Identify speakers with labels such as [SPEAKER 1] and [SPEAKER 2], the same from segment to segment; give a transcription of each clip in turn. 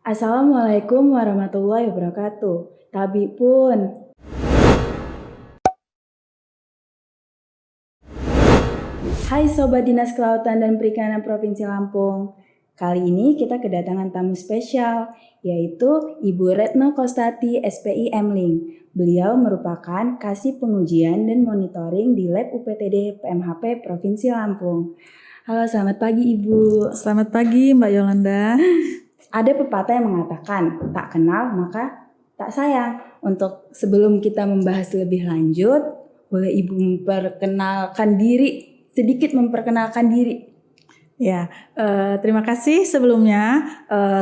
[SPEAKER 1] Assalamualaikum warahmatullahi wabarakatuh. Tabi pun. Hai Sobat Dinas Kelautan dan Perikanan Provinsi Lampung. Kali ini kita kedatangan tamu spesial, yaitu Ibu Retno Kostati SPI Mling. Beliau merupakan Kasih Pengujian dan Monitoring di Lab UPTD PMHP Provinsi Lampung. Halo, selamat pagi Ibu.
[SPEAKER 2] Selamat pagi Mbak Yolanda.
[SPEAKER 1] Ada pepatah yang mengatakan, tak kenal maka tak sayang. Untuk sebelum kita membahas lebih lanjut, boleh Ibu sedikit memperkenalkan diri.
[SPEAKER 2] Ya, terima kasih sebelumnya.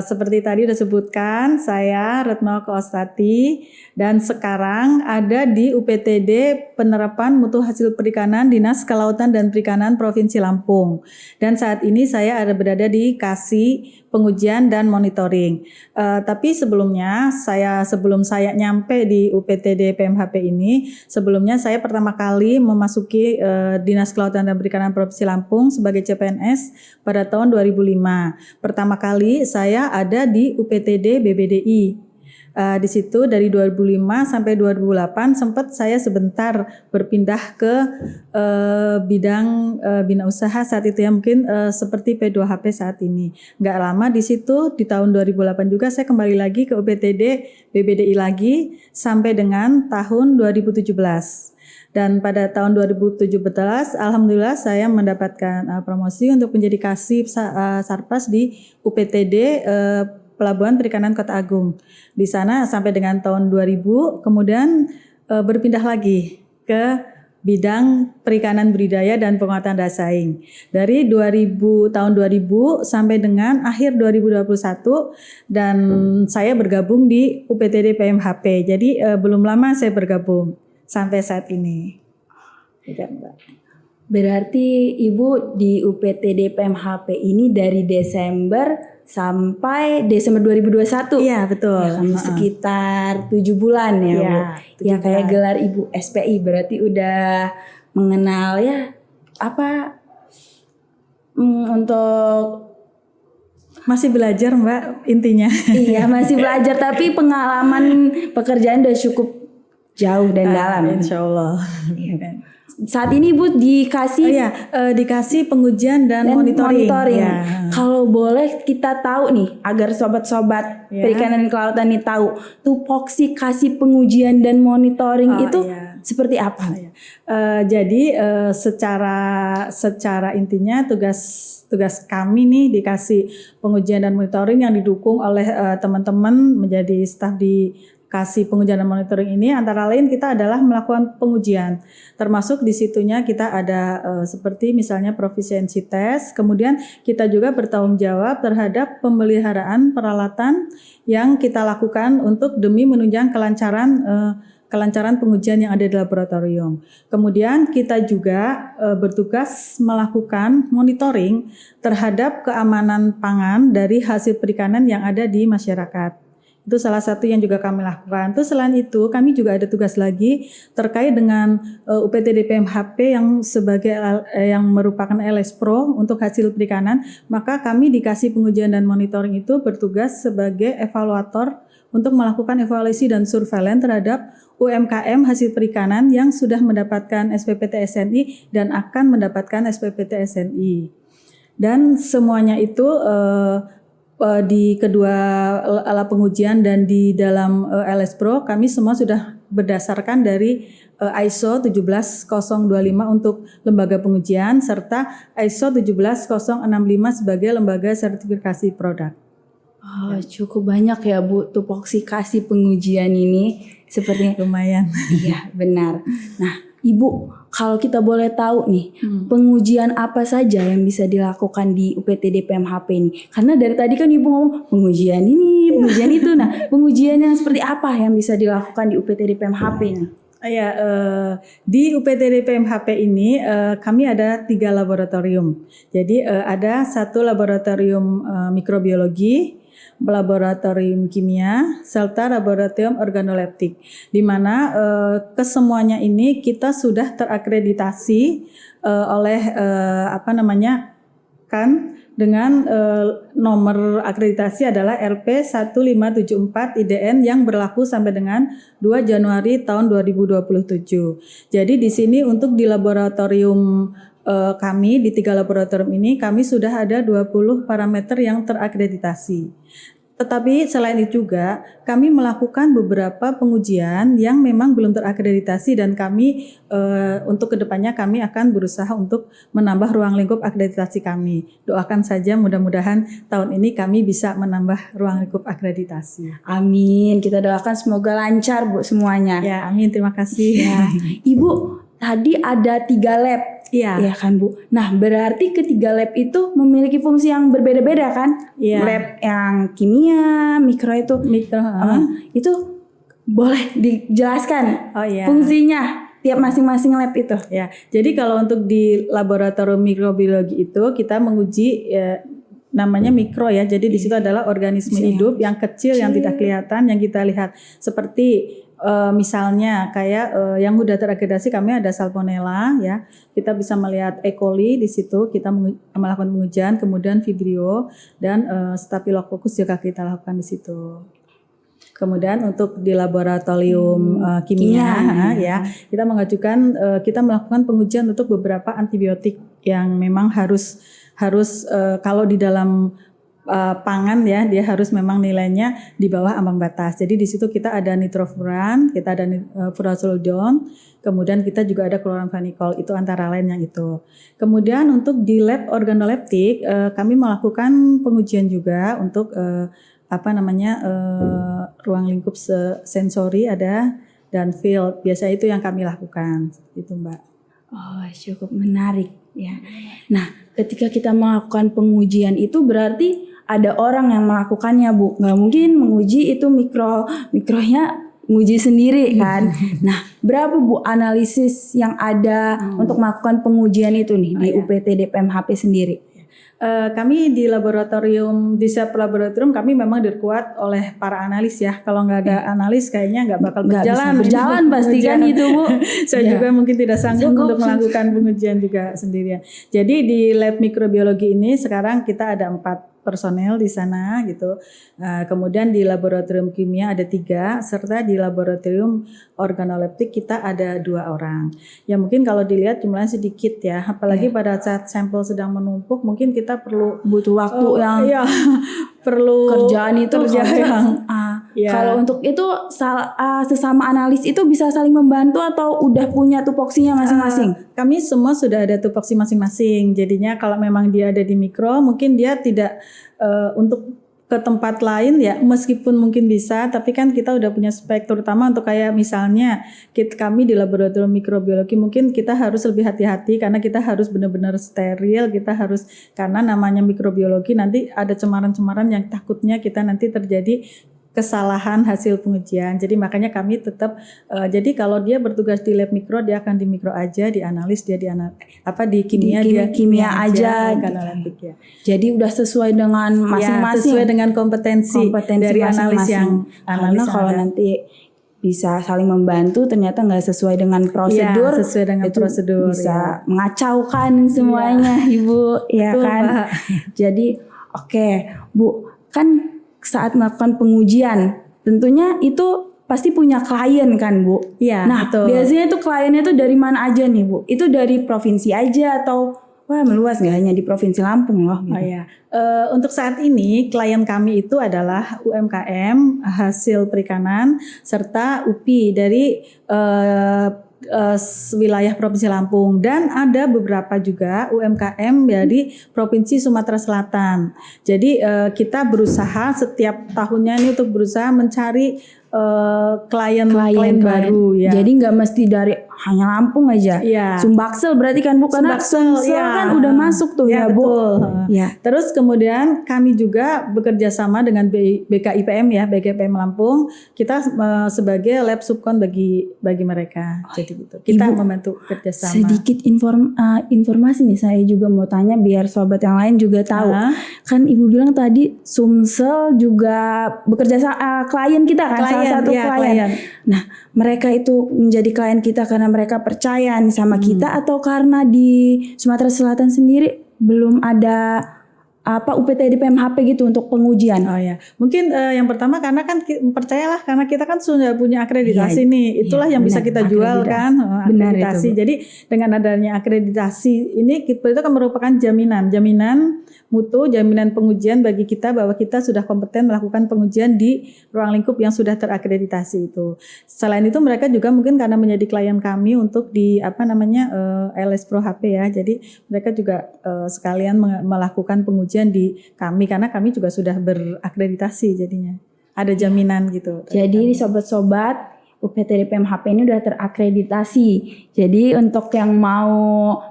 [SPEAKER 2] Seperti tadi udah sebutkan, saya Retno Kostati dan sekarang ada di UPTD Penerapan Mutu Hasil Perikanan Dinas Kelautan dan Perikanan Provinsi Lampung. Dan saat ini saya berada di Kasih Pengujian dan Monitoring. Tapi sebelum saya nyampe di UPTD PMHP ini, sebelumnya saya pertama kali memasuki Dinas Kelautan dan Perikanan Provinsi Lampung sebagai CPNS pada tahun 2005. Pertama kali saya ada di UPTD BBDI. Di situ dari 2005 sampai 2008 sempat saya sebentar berpindah ke bidang bina usaha saat itu ya, mungkin seperti P2HP saat ini. Nggak lama di situ, di tahun 2008 juga saya kembali lagi ke UPTD BBDI lagi sampai dengan tahun 2017. Dan pada tahun 2017, alhamdulillah saya mendapatkan promosi untuk menjadi Kasih Sarpas di UPTD Pelabuhan Perikanan Kota Agung. Di sana sampai dengan tahun 2000, kemudian berpindah lagi ke bidang perikanan budidaya dan penguatan daya saing. Dari tahun 2000 sampai dengan akhir 2021 dan saya bergabung di UPTD PMHP. Jadi belum lama saya bergabung sampai saat ini. Tidak, Mbak.
[SPEAKER 1] Berarti Ibu di UPTD PMHP ini dari Desember sampai Desember 2021?
[SPEAKER 2] Iya, betul.
[SPEAKER 1] Ya, sekitar 7 bulan ya, Bu. Ya kayak gelar Ibu SPI berarti udah mengenal ya untuk
[SPEAKER 2] masih belajar Mbak intinya.
[SPEAKER 1] Iya, masih belajar tapi pengalaman pekerjaan udah cukup jauh dan dalam.
[SPEAKER 2] Insya Allah.
[SPEAKER 1] Saat ini Bu dikasih
[SPEAKER 2] dikasih pengujian dan monitoring. Ya.
[SPEAKER 1] Kalau boleh kita tahu nih, agar sobat-sobat perikanan dan kelautan ini tahu, tupoksi kasih pengujian dan monitoring itu seperti apa?
[SPEAKER 2] Jadi secara intinya tugas kami nih dikasih pengujian dan monitoring yang didukung oleh teman-teman menjadi staf di Kasih Pengujian dan Monitoring ini, antara lain kita adalah melakukan pengujian, termasuk di situnya kita ada seperti misalnya profisiensi tes, kemudian kita juga bertanggung jawab terhadap pemeliharaan peralatan yang kita lakukan untuk demi menunjang kelancaran pengujian yang ada di laboratorium. Kemudian kita juga bertugas melakukan monitoring terhadap keamanan pangan dari hasil perikanan yang ada di masyarakat. Itu salah satu yang juga kami lakukan. Terus selain itu kami juga ada tugas lagi terkait dengan UPTD PMHP yang merupakan LS Pro untuk hasil perikanan. Maka kami dikasih pengujian dan monitoring itu bertugas sebagai evaluator untuk melakukan evaluasi dan surveillance terhadap UMKM hasil perikanan yang sudah mendapatkan SPPT SNI dan akan mendapatkan SPPT SNI. Dan semuanya itu di kedua alat pengujian dan di dalam LS Pro kami semua sudah berdasarkan dari ISO 17025 untuk lembaga pengujian serta ISO 17065 sebagai lembaga sertifikasi produk.
[SPEAKER 1] Cukup banyak ya Bu tupoksi kasih pengujian ini, sepertinya
[SPEAKER 2] lumayan.
[SPEAKER 1] Iya, benar. Nah, Ibu, kalau kita boleh tahu nih, pengujian apa saja yang bisa dilakukan di UPTD PMHP ini? Karena dari tadi kan Ibu ngomong pengujian ini, pengujian itu. Nah, pengujian yang seperti apa yang bisa dilakukan di UPTD PMHP ini?
[SPEAKER 2] Di UPTD PMHP ini kami ada 3 laboratorium. Jadi ada 1 laboratorium mikrobiologi, laboratorium kimia, serta laboratorium organoleptik, di mana kesemuanya ini kita sudah terakreditasi oleh dengan nomor akreditasi adalah LP1574 IDN yang berlaku sampai dengan 2 Januari tahun 2027. Jadi di sini untuk di laboratorium kami di 3 laboratorium ini kami sudah ada 20 parameter yang terakreditasi. Tetapi selain itu juga kami melakukan beberapa pengujian yang memang belum terakreditasi dan kami untuk kedepannya kami akan berusaha untuk menambah ruang lingkup akreditasi kami. Doakan saja mudah-mudahan tahun ini kami bisa menambah ruang lingkup akreditasi.
[SPEAKER 1] Amin. Kita doakan semoga lancar Bu semuanya.
[SPEAKER 2] Ya, amin. Terima kasih.
[SPEAKER 1] Ya. Ibu, tadi ada 3 lab.
[SPEAKER 2] Iya.
[SPEAKER 1] Ya kan Bu. Nah berarti ketiga lab itu memiliki fungsi yang berbeda-beda kan?
[SPEAKER 2] Iya.
[SPEAKER 1] Lab yang kimia, mikro itu. Itu boleh dijelaskan
[SPEAKER 2] Oh iya.
[SPEAKER 1] fungsinya tiap masing-masing lab itu.
[SPEAKER 2] Ya. Jadi kalau untuk di laboratorium mikrobiologi itu kita menguji namanya mikro ya. Jadi di situ adalah organisme hidup yang kecil yang tidak kelihatan yang kita lihat seperti misalnya kayak yang udah terakreditasi kami ada Salmonella ya. Kita bisa melihat E. coli di situ kita melakukan pengujian, kemudian Vibrio dan Staphylococcus juga kita lakukan di situ. Kemudian untuk di laboratorium kimia ya, kita mengajukan kita melakukan pengujian untuk beberapa antibiotik yang memang harus kalau di dalam pangan ya dia harus memang nilainya di bawah ambang batas. Jadi di situ kita ada nitrofuran, kita ada furazolidon, kemudian kita juga ada kloramfenikol, itu antara lain yang itu. Kemudian untuk di lab organoleptik kami melakukan pengujian juga untuk ruang lingkup sensori ada dan field. Biasa itu yang kami lakukan itu Mbak.
[SPEAKER 1] Oh cukup menarik ya. Nah ketika kita melakukan pengujian itu berarti ada orang yang melakukannya Bu, nggak mungkin menguji itu mikronya nguji sendiri kan. Nah berapa Bu analisis yang ada untuk melakukan pengujian itu nih di UPTD PMHP sendiri?
[SPEAKER 2] Kami di laboratorium, di setiap laboratorium kami memang dikuat oleh para analis ya. Kalau nggak ada analis kayaknya nggak bakal
[SPEAKER 1] berjalan pasti kan itu Bu.
[SPEAKER 2] Saya juga mungkin tidak sanggup untuk melakukan pengujian juga sendirian. Jadi di lab mikrobiologi ini sekarang kita ada 4 personel di sana gitu. Kemudian di laboratorium kimia ada 3, serta di laboratorium organoleptik kita ada 2 orang. Ya mungkin kalau dilihat jumlahnya sedikit ya, apalagi pada saat sampel sedang menumpuk mungkin kita butuh waktu yang perlu
[SPEAKER 1] kerjaan itu kalau untuk itu sesama analis itu bisa saling membantu atau udah punya tupoksinya masing-masing?
[SPEAKER 2] Kami semua sudah ada tupoksi masing-masing. Jadinya kalau memang dia ada di mikro, mungkin dia tidak untuk ke tempat lain ya, meskipun mungkin bisa, tapi kan kita udah punya spek, terutama untuk kayak misalnya kami di laboratorium mikrobiologi mungkin kita harus lebih hati-hati karena kita harus benar-benar steril, karena namanya mikrobiologi nanti ada cemaran-cemaran yang takutnya kita nanti terjadi kesalahan hasil pengujian. Jadi makanya kami tetap jadi kalau dia bertugas di lab mikro dia akan di mikro aja, di analis dia di kimia dia kimia aja gitu. Ya.
[SPEAKER 1] Jadi udah sesuai dengan masing-masing,
[SPEAKER 2] sesuai dengan kompetensi dari analis yang
[SPEAKER 1] karena kalau nanti bisa saling membantu ternyata nggak sesuai dengan prosedur, bisa mengacaukan semuanya Ibu ya kan. Mbak. Jadi oke, Bu, kan saat melakukan pengujian tentunya itu pasti punya klien kan Bu.
[SPEAKER 2] Iya.
[SPEAKER 1] Nah
[SPEAKER 2] betul.
[SPEAKER 1] Biasanya tuh kliennya tuh dari mana aja nih Bu? Itu dari provinsi aja atau meluas nggak hanya di provinsi Lampung loh? Gitu.
[SPEAKER 2] Oh iya. Untuk saat ini klien kami itu adalah UMKM hasil perikanan serta UPI dari wilayah Provinsi Lampung dan ada beberapa juga UMKM dari Provinsi Sumatera Selatan. Jadi kita berusaha setiap tahunnya ini untuk berusaha mencari klien baru ya.
[SPEAKER 1] Jadi nggak mesti dari hanya Lampung aja.
[SPEAKER 2] Ya.
[SPEAKER 1] Sumbaksel berarti kan Bu, karena Sumsel kan udah masuk tuh ya Bu.
[SPEAKER 2] Ya. Terus kemudian kami juga bekerja sama dengan BKIPM ya, BKIPM Lampung. Kita sebagai lab subkon bagi mereka. Jadi gitu. Kita membantu kerjasama.
[SPEAKER 1] Sedikit informasi nih saya juga mau tanya biar sobat yang lain juga tahu. Kan Ibu bilang tadi Sumsel juga bekerja sama klien kita kan, salah satu klien. Nah, mereka itu menjadi klien kita karena mereka percaya nih sama kita atau karena di Sumatera Selatan sendiri belum ada UPTD PMHP gitu untuk pengujian?
[SPEAKER 2] Oh ya, mungkin yang pertama karena kan percayalah karena kita kan sudah punya akreditasi
[SPEAKER 1] Iya,
[SPEAKER 2] nih, itulah
[SPEAKER 1] iya,
[SPEAKER 2] yang bisa
[SPEAKER 1] benar,
[SPEAKER 2] kita jual
[SPEAKER 1] akreditasi.
[SPEAKER 2] kan,
[SPEAKER 1] Benar
[SPEAKER 2] akreditasi.
[SPEAKER 1] itu, Bu.
[SPEAKER 2] Jadi dengan adanya akreditasi ini itu kan merupakan jaminan mutu, jaminan pengujian bagi kita bahwa kita sudah kompeten melakukan pengujian di ruang lingkup yang sudah terakreditasi itu. Selain itu mereka juga mungkin karena menjadi klien kami untuk di LS Pro HP ya, jadi mereka juga sekalian melakukan pengujian di kami karena kami juga sudah berakreditasi jadinya ada jaminan gitu.
[SPEAKER 1] Jadi sobat-sobat UPTD PMHP ini udah terakreditasi. Jadi untuk yang mau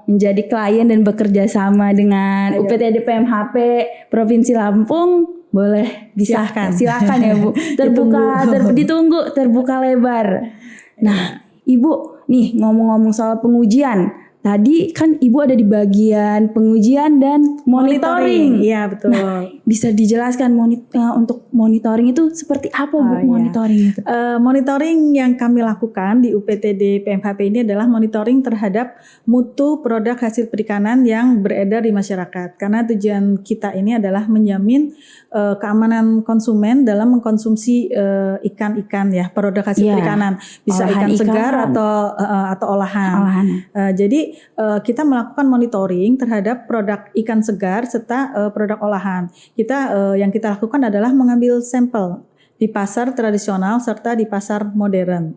[SPEAKER 1] menjadi klien dan bekerja sama dengan UPTD PMHP Provinsi Lampung boleh silakan ya Bu. Ditunggu terbuka lebar. Nah, Ibu nih ngomong-ngomong soal pengujian. Tadi kan Ibu ada di bagian pengujian dan monitoring.
[SPEAKER 2] Iya, betul.
[SPEAKER 1] Nah, bisa dijelaskan untuk monitoring itu seperti apa Bu monitoring itu?
[SPEAKER 2] Monitoring yang kami lakukan di UPTD PMHP ini adalah monitoring terhadap mutu produk hasil perikanan yang beredar di masyarakat. Karena tujuan kita ini adalah menjamin keamanan konsumen dalam mengkonsumsi ikan-ikan ya, produk hasil perikanan. Bisa ikan segar atau olahan. Jadi kita melakukan monitoring terhadap produk ikan segar serta produk olahan. Yang kita lakukan adalah mengambil sampel di pasar tradisional serta di pasar modern.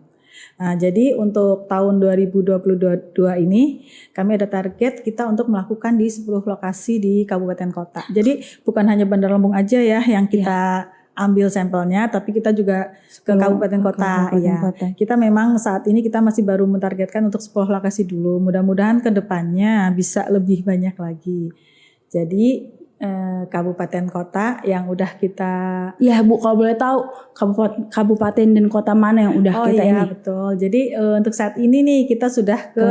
[SPEAKER 2] Nah, jadi untuk tahun 2022 ini kami ada target kita untuk melakukan di 10 lokasi di kabupaten kota. Jadi bukan hanya Bandar Lampung aja ya yang kita ambil sampelnya, tapi kita juga ke kabupaten kota. Kita memang saat ini kita masih baru mentargetkan untuk 10 lokasi dulu. Mudah-mudahan ke depannya bisa lebih banyak lagi. Jadi kabupaten kota yang udah kita.
[SPEAKER 1] Ya Bu, kalau boleh tahu kabupaten dan kota mana yang udah kita ini?
[SPEAKER 2] Betul. Jadi untuk saat ini nih kita sudah ke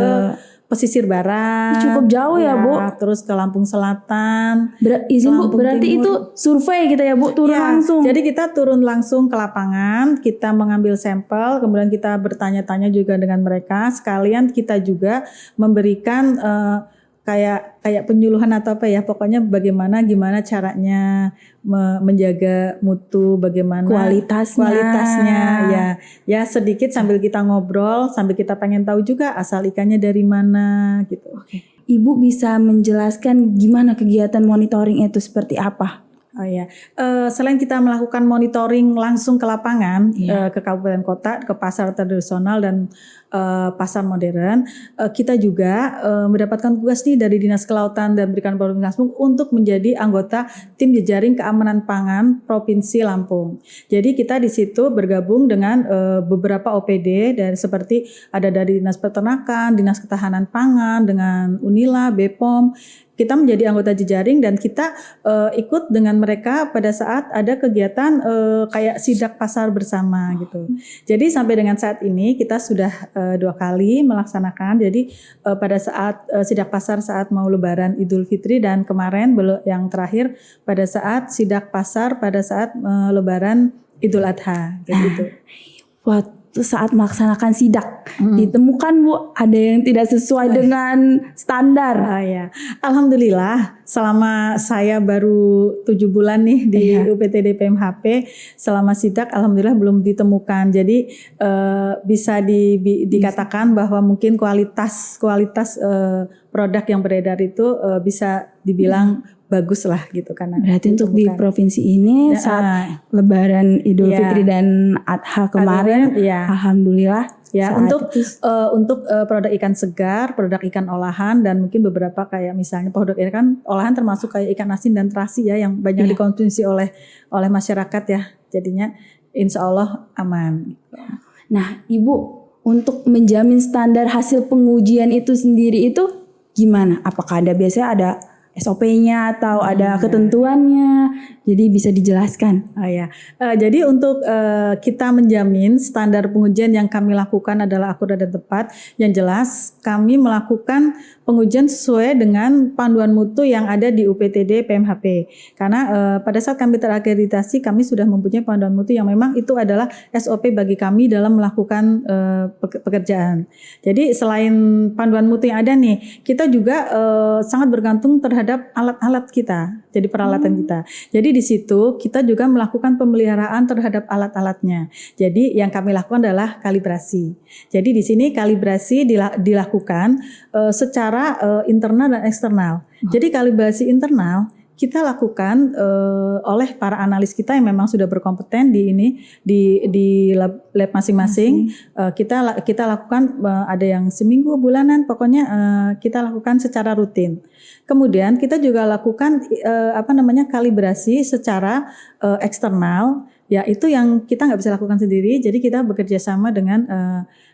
[SPEAKER 2] pesisir barat.
[SPEAKER 1] Cukup jauh ya Bu.
[SPEAKER 2] Terus ke Lampung Selatan.
[SPEAKER 1] Izin Bu, berarti Timur. Itu survei kita ya Bu, turun langsung.
[SPEAKER 2] Jadi kita turun langsung ke lapangan, kita mengambil sampel, kemudian kita bertanya-tanya juga dengan mereka. Sekalian kita juga memberikan kayak penyuluhan atau apa ya, pokoknya gimana caranya menjaga mutu, bagaimana kualitasnya ya sedikit sambil kita ngobrol, sambil kita pengen tahu juga asal ikannya dari mana gitu.
[SPEAKER 1] Ibu bisa menjelaskan gimana kegiatan monitoring itu seperti apa?
[SPEAKER 2] Selain kita melakukan monitoring langsung ke lapangan, ke kabupaten kota, ke pasar tradisional dan pasar modern, kita juga mendapatkan tugas nih dari Dinas Kelautan dan Perikanan Provinsi Lampung untuk menjadi anggota tim jejaring keamanan pangan Provinsi Lampung. Jadi kita di situ bergabung dengan beberapa OPD seperti ada dari Dinas Peternakan, Dinas Ketahanan Pangan, dengan Unila, BPOM. Kita menjadi anggota jejaring dan kita ikut dengan mereka pada saat ada kegiatan kayak sidak pasar bersama gitu. Jadi sampai dengan saat ini kita sudah 2 kali melaksanakan. Jadi pada saat sidak pasar saat mau Lebaran Idul Fitri dan kemarin yang terakhir pada saat sidak pasar pada saat Lebaran Idul Adha gitu.
[SPEAKER 1] Waktu saat melaksanakan sidak ditemukan Bu ada yang tidak sesuai dengan standar.
[SPEAKER 2] Alhamdulillah selama saya baru 7 bulan nih di UPTD PMHP selama sidak alhamdulillah belum ditemukan. Jadi bisa dikatakan bahwa mungkin kualitas produk yang beredar itu bisa dibilang bagus lah gitu karena.
[SPEAKER 1] Berarti untuk di provinsi ini saat Lebaran Idul Fitri dan Adha kemarin, alhamdulillah.
[SPEAKER 2] Untuk produk ikan segar, produk ikan olahan dan mungkin beberapa kayak misalnya produk ikan olahan termasuk kayak ikan asin dan terasi ya yang banyak dikonsumsi oleh masyarakat ya. Jadinya insya Allah aman.
[SPEAKER 1] Nah, Ibu untuk menjamin standar hasil pengujian itu sendiri itu gimana? Apakah biasanya ada SOP-nya atau ada ketentuannya? Jadi bisa dijelaskan.
[SPEAKER 2] Jadi untuk kita menjamin standar pengujian yang kami lakukan adalah akurat dan tepat, yang jelas kami melakukan pengujian sesuai dengan panduan mutu yang ada di UPTD PMHP. Karena pada saat kami terakreditasi, kami sudah mempunyai panduan mutu yang memang itu adalah SOP bagi kami dalam melakukan pekerjaan. Jadi selain panduan mutu yang ada nih, kita juga sangat bergantung terhadap alat-alat kita, jadi peralatan kita. Jadi di situ kita juga melakukan pemeliharaan terhadap alat-alatnya. Jadi yang kami lakukan adalah kalibrasi. Jadi di sini kalibrasi dilakukan secara internal dan eksternal. Jadi kalibrasi internal kita lakukan oleh para analis kita yang memang sudah berkompeten di lab masing-masing. Kita lakukan ada yang seminggu, bulanan, pokoknya kita lakukan secara rutin. Kemudian kita juga lakukan kalibrasi secara eksternal. Ya itu yang kita nggak bisa lakukan sendiri. Jadi kita bekerja sama dengan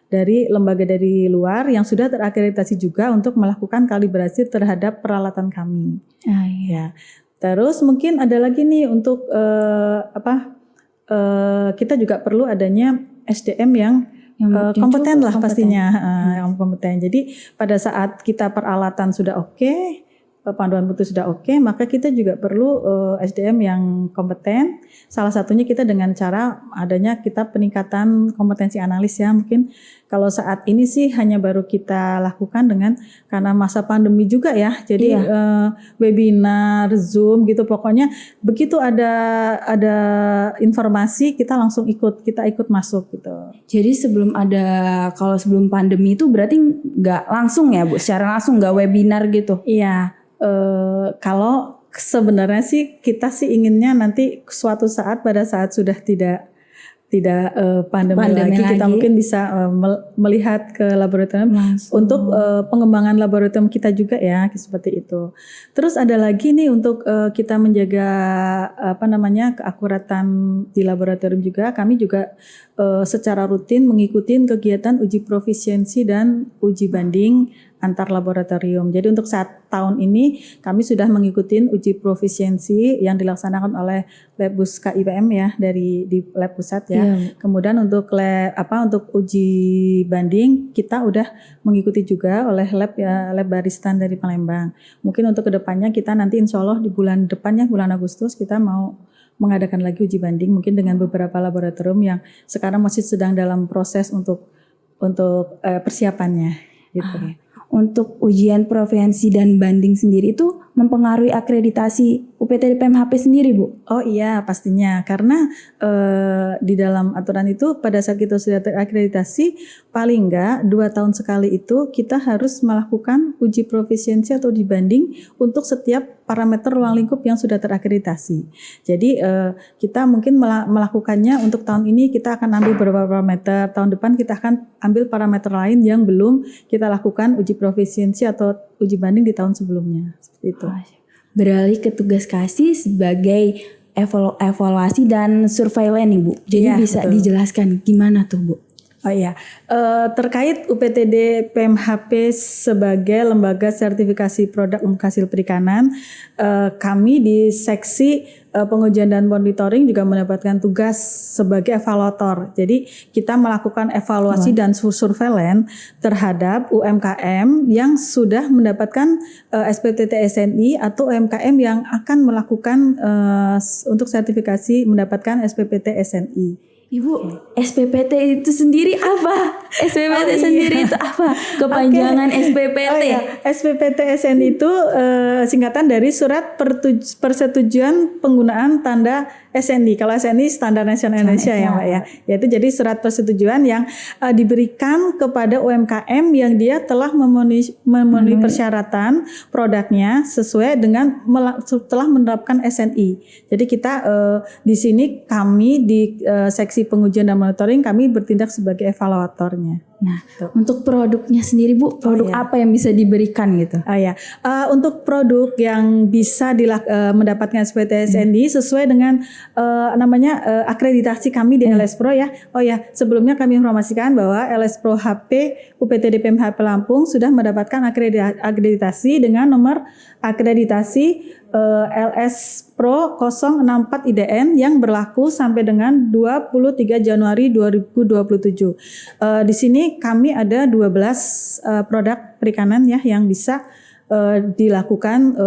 [SPEAKER 2] dari lembaga dari luar yang sudah terakreditasi juga untuk melakukan kalibrasi terhadap peralatan kami. Ya. Terus mungkin ada lagi nih untuk kita juga perlu adanya SDM yang kompeten lah pastinya, yang kompeten. Jadi pada saat kita peralatan sudah oke, panduan mutu sudah oke, maka kita juga perlu SDM yang kompeten. Salah satunya kita dengan cara adanya kita peningkatan kompetensi analis ya. Mungkin kalau saat ini sih hanya baru kita lakukan karena masa pandemi juga ya. Jadi webinar, Zoom gitu, pokoknya begitu ada informasi kita langsung kita ikut masuk gitu.
[SPEAKER 1] Jadi kalau sebelum pandemi itu berarti nggak langsung ya Bu, secara langsung nggak webinar gitu?
[SPEAKER 2] Iya. Kalau sebenarnya sih kita sih inginnya nanti suatu saat pada saat sudah tidak pandemi lagi kita mungkin bisa melihat ke laboratorium untuk pengembangan laboratorium kita juga ya, seperti itu. Terus ada lagi nih untuk kita menjaga keakuratan di laboratorium juga, kami juga secara rutin mengikuti kegiatan uji profisiensi dan uji banding antar laboratorium. Jadi untuk saat tahun ini kami sudah mengikuti uji profisiensi yang dilaksanakan oleh Labbus KIPM ya di lab pusat ya. Kemudian untuk untuk uji banding kita udah mengikuti juga oleh lab Baristan dari Palembang. Mungkin untuk kedepannya kita nanti insya Allah di bulan depannya, bulan Agustus kita mau mengadakan lagi uji banding mungkin dengan beberapa laboratorium yang sekarang masih sedang dalam proses untuk persiapannya gitu.
[SPEAKER 1] Untuk ujian provinsi dan banding sendiri itu mempengaruhi akreditasi UPTD PMHP sendiri Bu?
[SPEAKER 2] Oh iya pastinya, karena di dalam aturan itu pada saat kita sudah terakreditasi paling enggak 2 tahun sekali itu kita harus melakukan uji profisiensi atau uji banding untuk setiap parameter ruang lingkup yang sudah terakreditasi. Jadi kita mungkin melakukannya untuk tahun ini kita akan ambil beberapa parameter, tahun depan kita akan ambil parameter lain yang belum kita lakukan uji profisiensi atau uji banding di tahun sebelumnya. Seperti itu.
[SPEAKER 1] Beralih ke tugas kasih sebagai evaluasi dan surveillance nih Bu. Jadi bisa betul. Dijelaskan gimana tuh Bu?
[SPEAKER 2] Oh iya, terkait UPTD PMHP sebagai lembaga sertifikasi produk hasil perikanan, kami di seksi pengujian dan monitoring juga mendapatkan tugas sebagai evaluator. Jadi kita melakukan evaluasi dan surveillance terhadap UMKM yang sudah mendapatkan SPTT SNI atau UMKM yang akan melakukan untuk sertifikasi mendapatkan SPPT SNI.
[SPEAKER 1] Ibu, SPPT itu sendiri apa? SPPT sendiri itu apa? Kepanjangan SPPT.
[SPEAKER 2] SPPT SNI itu singkatan dari Surat Persetujuan Penggunaan Tanda SNI. Kalau SNI Standar Nasional Indonesia ya Mbak ya. Yaitu jadi surat persetujuan yang diberikan kepada UMKM yang dia telah memenuhi persyaratan produknya sesuai dengan telah menerapkan SNI. Jadi kita di sini kami di seksi pengujian dan monitoring kami bertindak sebagai evaluatornya.
[SPEAKER 1] Nah, untuk produknya sendiri Bu, produk apa yang bisa diberikan gitu?
[SPEAKER 2] Untuk produk yang bisa mendapatkan SPT SNI sesuai dengan akreditasi kami di LS Pro ya. Sebelumnya kami informasikan bahwa LS Pro HP UPTD PMHP Lampung sudah mendapatkan akreditasi dengan nomor akreditasi LS Pro 064 IDN yang berlaku sampai dengan 23 Januari 2027. Di sini kami ada 12 produk perikanan ya yang bisa dilakukan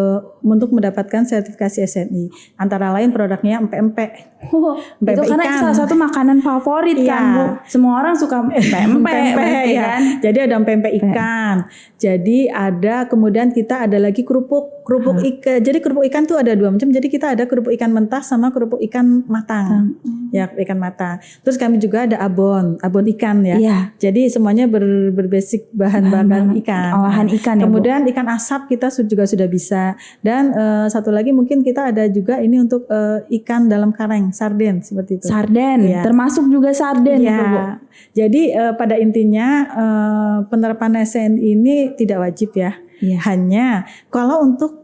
[SPEAKER 2] untuk mendapatkan sertifikasi SNI. Antara lain produknya empek-empek.
[SPEAKER 1] Itu karena itu salah satu makanan favorit kan Bu. Semua orang suka empek-empek
[SPEAKER 2] ya.
[SPEAKER 1] kan.
[SPEAKER 2] Jadi ada empek-empek ikan. Jadi ada kemudian kita ada lagi kerupuk ikan. Jadi kerupuk ikan tuh ada 2 macam. Jadi kita ada kerupuk ikan mentah sama kerupuk ikan matang. Ya, ikan matang. Terus kami juga ada abon ikan ya. Jadi semuanya berbasic bahan ikan.
[SPEAKER 1] Olahan ikan ya,
[SPEAKER 2] kemudian Bu. Ikan asap kita juga sudah bisa. Dan satu lagi mungkin kita ada juga ini untuk ikan dalam kareng, sarden seperti itu.
[SPEAKER 1] Sarden, termasuk juga sarden
[SPEAKER 2] ya.
[SPEAKER 1] itu, Bu.
[SPEAKER 2] Jadi pada intinya penerapan SNI ini tidak wajib ya. Hanya kalau untuk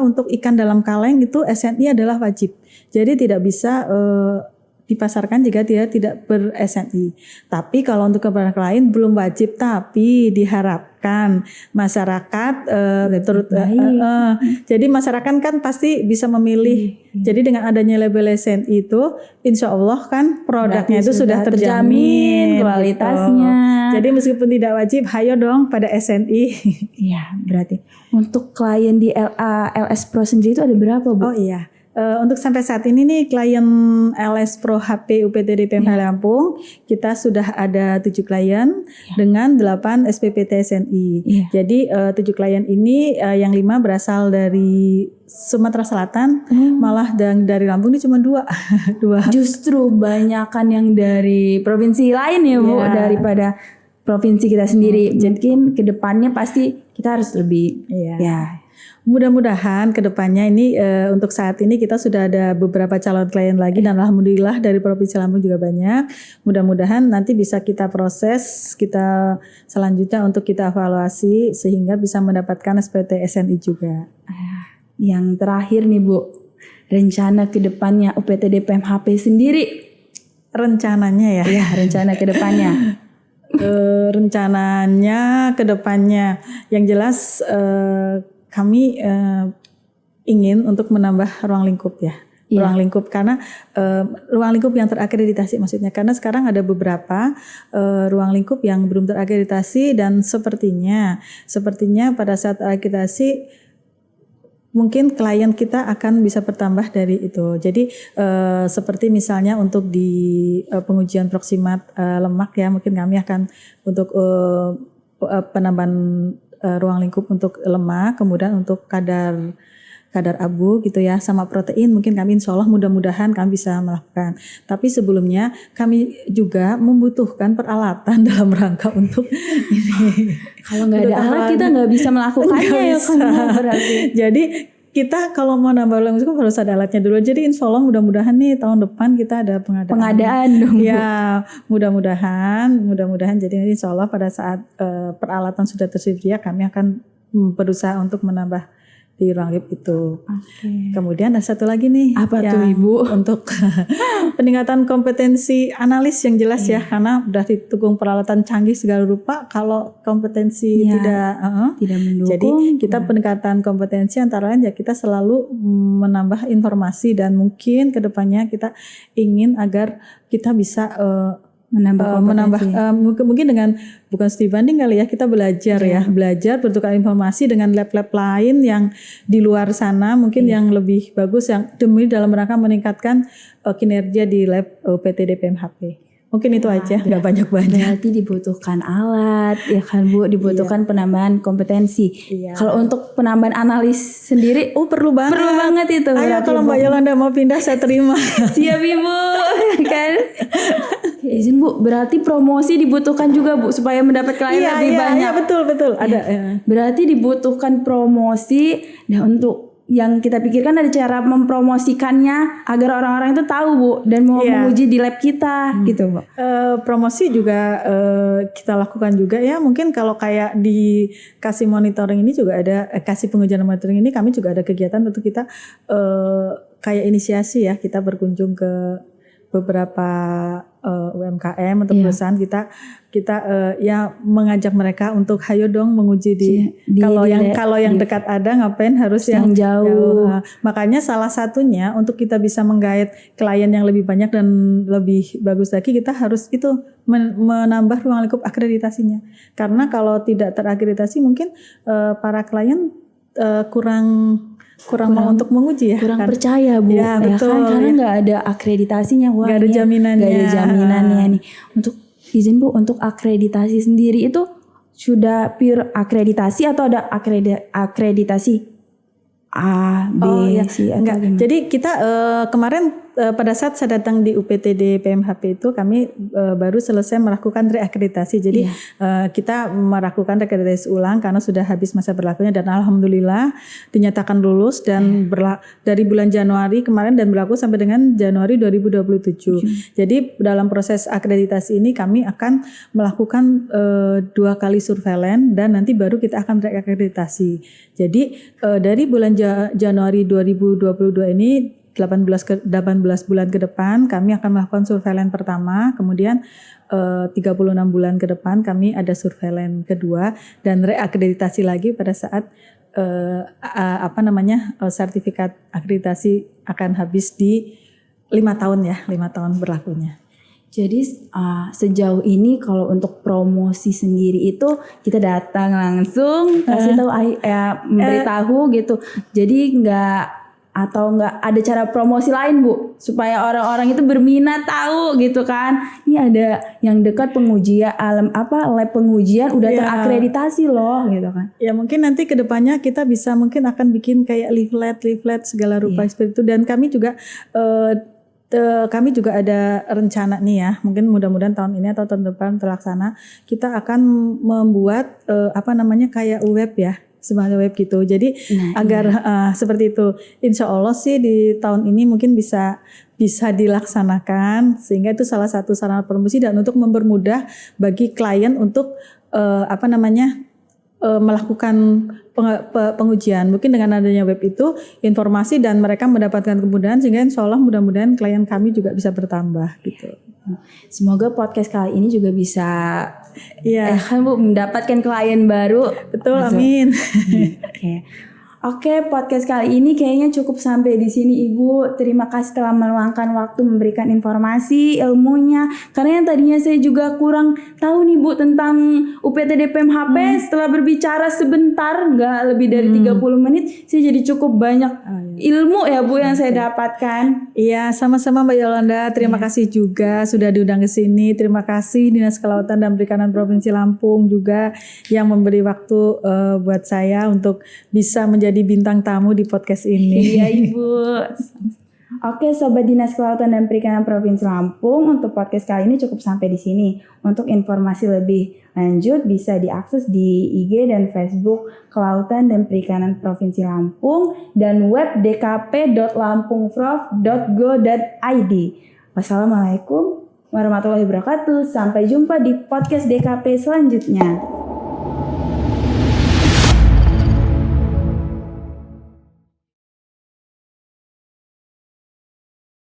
[SPEAKER 2] untuk ikan dalam kaleng itu SNI adalah wajib. Jadi tidak bisa dipasarkan jika dia tidak ber-SNI. Tapi kalau untuk produk lain belum wajib, tapi diharapkan masyarakat jadi masyarakat kan pasti bisa memilih. Jadi dengan adanya label SNI itu insya Allah kan produknya itu sudah terjamin
[SPEAKER 1] kualitasnya.
[SPEAKER 2] Gitu. Jadi meskipun tidak wajib, hayo dong pada SNI.
[SPEAKER 1] Iya, berarti untuk klien di LS Pro sendiri itu ada berapa, Bu?
[SPEAKER 2] Untuk sampai saat ini nih klien LS Pro HP UPTD PMH Lampung kita sudah ada 7 klien dengan 8 SPPT SNI. Jadi 7 klien ini yang 5 berasal dari Sumatera Selatan, malah dari Lampung ini cuma 2.
[SPEAKER 1] Justru banyakan yang dari provinsi lain ya Bu daripada provinsi kita sendiri. Jadi ke depannya pasti kita harus lebih
[SPEAKER 2] Mudah-mudahan kedepannya ini untuk saat ini kita sudah ada beberapa calon klien lagi dan alhamdulillah dari Provinsi Lampung juga banyak. Mudah-mudahan nanti bisa kita proses, kita selanjutnya untuk kita evaluasi sehingga bisa mendapatkan SPT SNI juga.
[SPEAKER 1] Yang terakhir nih Bu, rencana kedepannya UPTD PMHP sendiri.
[SPEAKER 2] Rencananya
[SPEAKER 1] rencana kedepannya.
[SPEAKER 2] Rencananya kedepannya yang jelas kami ingin untuk menambah ruang lingkup ruang lingkup karena ruang lingkup yang terakreditasi maksudnya karena sekarang ada beberapa ruang lingkup yang belum terakreditasi dan sepertinya pada saat akreditasi mungkin klien kita akan bisa bertambah dari itu. Jadi seperti misalnya untuk di pengujian proksimat lemak ya mungkin kami akan untuk penambahan ruang lingkup untuk lemak, kemudian untuk kadar abu gitu ya, sama protein mungkin kami insya Allah mudah-mudahan kami bisa melakukan. Tapi sebelumnya kami juga membutuhkan peralatan dalam rangka untuk ini.
[SPEAKER 1] Kalau nggak ada alat kita nggak bisa melakukannya ya kan berarti.
[SPEAKER 2] Jadi kita kalau mau nambah ruang lingkup harus ada alatnya dulu. Jadi insya Allah mudah-mudahan nih tahun depan kita ada pengadaan
[SPEAKER 1] dong.
[SPEAKER 2] Ya mudah-mudahan. Jadi insya Allah pada saat peralatan sudah tersedia kami akan berusaha untuk menambah di ruang lingkup itu. Kemudian ada satu lagi nih.
[SPEAKER 1] Apa tuh Ibu?
[SPEAKER 2] Untuk peningkatan kompetensi analis yang jelas ya, karena udah didukung peralatan canggih segala rupa. Kalau kompetensi tidak mendukung. Jadi kita peningkatan kompetensi antara lain ya kita selalu menambah informasi dan mungkin kedepannya kita ingin agar kita bisa menambah mungkin dengan bukan studi banding kali ya kita belajar belajar bertukar informasi dengan lab-lab lain yang di luar sana mungkin yang lebih bagus yang demi dalam rangka meningkatkan kinerja di lab UPTD PMHP. Mungkin itu aja, nggak banyak-banyak.
[SPEAKER 1] Berarti dibutuhkan alat, ya kan Bu, dibutuhkan penambahan kompetensi. Kalau untuk penambahan analis sendiri,
[SPEAKER 2] perlu banget.
[SPEAKER 1] Perlu banget itu.
[SPEAKER 2] Ayo kalau Mbak Yolanda mau pindah saya terima.
[SPEAKER 1] Siap Ibu, kan? Izin Bu, berarti promosi dibutuhkan juga Bu supaya mendapat klien lebih banyak.
[SPEAKER 2] Iya betul. Ada.
[SPEAKER 1] Berarti dibutuhkan promosi dan untuk yang kita pikirkan ada cara mempromosikannya agar orang-orang itu tahu Bu dan mau menguji di lab kita gitu Bu.
[SPEAKER 2] Promosi juga kita lakukan juga ya, mungkin kalau kayak di kasih monitoring ini juga ada kasih pengujian monitoring ini kami juga ada kegiatan untuk kita kayak inisiasi ya, kita berkunjung ke beberapa UMKM atau perusahaan kita ya mengajak mereka untuk hayo dong menguji kalau yang dekat ada ngapain harus yang jauh. Makanya salah satunya untuk kita bisa menggait klien yang lebih banyak dan lebih bagus lagi, kita harus itu menambah ruang lingkup akreditasinya. Karena kalau tidak terakreditasi mungkin para klien kurang mau untuk menguji ya,
[SPEAKER 1] kurang percaya Bu
[SPEAKER 2] ya, betul,
[SPEAKER 1] kan karena nggak ada akreditasinya,
[SPEAKER 2] nggak ada jaminannya
[SPEAKER 1] nih. Untuk izin Bu, untuk akreditasi sendiri itu sudah pure akreditasi atau ada akreditasi A, B, C atau
[SPEAKER 2] enggak.
[SPEAKER 1] gimana?
[SPEAKER 2] Jadi kita kemarin pada saat saya datang di UPTD PMHP itu kami baru selesai melakukan reakreditasi. Jadi kita melakukan reakreditasi ulang karena sudah habis masa berlakunya dan alhamdulillah dinyatakan lulus dan dari bulan Januari kemarin dan berlaku sampai dengan Januari 2027. Jadi dalam proses akreditasi ini kami akan melakukan 2 kali surveillance dan nanti baru kita akan reakreditasi. Jadi dari bulan Januari 2022 ini 18 bulan ke depan kami akan melakukan surveillance pertama, kemudian 36 bulan ke depan kami ada surveillance kedua dan reakreditasi lagi pada saat sertifikat akreditasi akan habis di 5 tahun ya, 5 tahun berlakunya.
[SPEAKER 1] Jadi sejauh ini kalau untuk promosi sendiri itu kita datang langsung kasih tahu memberitahu gitu. Jadi nggak ada cara promosi lain Bu supaya orang-orang itu berminat tahu gitu kan. Ini ada yang dekat pengujian lab pengujian udah terakreditasi loh gitu kan.
[SPEAKER 2] Ya mungkin nanti kedepannya kita bisa mungkin akan bikin kayak leaflet segala rupa seperti itu, dan kami juga ada rencana nih ya, mungkin mudah-mudahan tahun ini atau tahun depan terlaksana, kita akan membuat kayak web ya, sebagai web gitu. Jadi agar seperti itu, insya Allah sih di tahun ini mungkin bisa dilaksanakan, sehingga itu salah satu sarana promosi dan untuk mempermudah bagi klien untuk melakukan pengujian. Mungkin dengan adanya web itu informasi dan mereka mendapatkan kemudahan, sehingga insya Allah mudah-mudahan klien kami juga bisa bertambah gitu.
[SPEAKER 1] Semoga podcast kali ini juga bisa Bu mendapatkan klien baru.
[SPEAKER 2] Betul, amin.
[SPEAKER 1] Oke, podcast kali ini kayaknya cukup sampai di sini Ibu. Terima kasih telah meluangkan waktu memberikan informasi, ilmunya. Karena yang tadinya saya juga kurang tahu nih Bu tentang UPTD PMHP. Setelah berbicara sebentar, nggak lebih dari 30 menit, saya jadi cukup banyak ilmu ya Bu yang saya dapatkan.
[SPEAKER 2] Iya, sama-sama Mbak Yolanda. Terima kasih juga sudah diundang ke sini. Terima kasih Dinas Kelautan dan Perikanan Provinsi Lampung juga yang memberi waktu buat saya untuk bisa menjadi bintang tamu di podcast ini.
[SPEAKER 1] Iya Ibu. Oke Sobat Dinas Kelautan dan Perikanan Provinsi Lampung, untuk podcast kali ini cukup sampai di sini. Untuk informasi lebih lanjut bisa diakses di IG dan Facebook Kelautan dan Perikanan Provinsi Lampung dan web dkp.lampungprov.go.id. Wassalamualaikum warahmatullahi wabarakatuh. Sampai jumpa di podcast DKP selanjutnya.